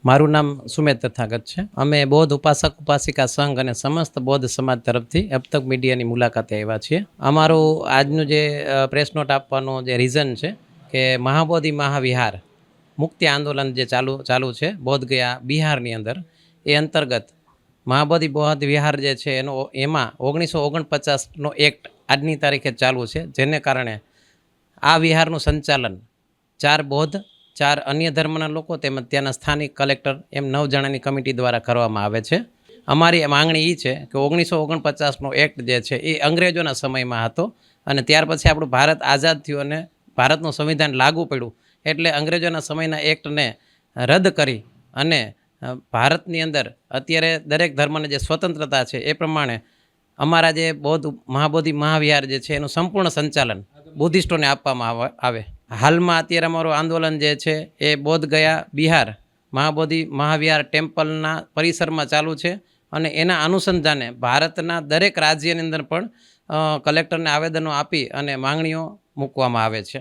મારું નામ સુમેત તથાગત છે। અમે બૌદ્ધ ઉપાસક ઉપાસિકા સંઘ અને સમસ્ત બૌદ્ધ સમાજ તરફથી अब तक મીડિયાની મુલાકાતે આવ્યા છીએ। અમારું આજનું જે પ્રેસ નોટ આપવાનો જે રીઝન છે કે મહાબોધિ મહાવિહાર મુક્તિ આંદોલન જે ચાલુ છે બોધ ગયા બિહારની અંદર, એ અંતર્ગત મહાબોધિ બૌદ્ધ વિહાર જે છે એમાં 1949નો એક્ટ આજની તારીખે ચાલુ છે, જેને કારણે આ વિહારનું સંચાલન 4 બૌદ્ધ 4 અન્ય ધર્મના લોકો તેમજ ત્યાંના સ્થાનિક કલેક્ટર એમ 9 જણાની કમિટી દ્વારા કરવામાં આવે છે। અમારી માંગણી એ છે કે 1949નો એક્ટ જે છે એ અંગ્રેજોના સમયમાં હતો અને ત્યાર પછી આપણું ભારત આઝાદ થયું અને ભારતનું સંવિધાન લાગુ પડ્યું, એટલે અંગ્રેજોના સમયના એક્ટને રદ કરી અને ભારતની અંદર અત્યારે દરેક ધર્મને જે સ્વતંત્રતા છે એ પ્રમાણે અમારા જે બૌદ્ધ મહાબોધિ મહાવિહાર જે છે એનું સંપૂર્ણ સંચાલન બુદ્ધિસ્ટોને આપવામાં આવે। હાલમાં અત્યારે અમારું આંદોલન જે છે એ બોધ ગયા બિહાર મહાબોધિ મહાવિહાર ટેમ્પલના પરિસરમાં ચાલુ છે અને એના અનુસંધાને ભારતના દરેક રાજ્યની અંદર પણ કલેક્ટરને આવેદનો આપી અને માંગણીઓ મૂકવામાં આવે છે।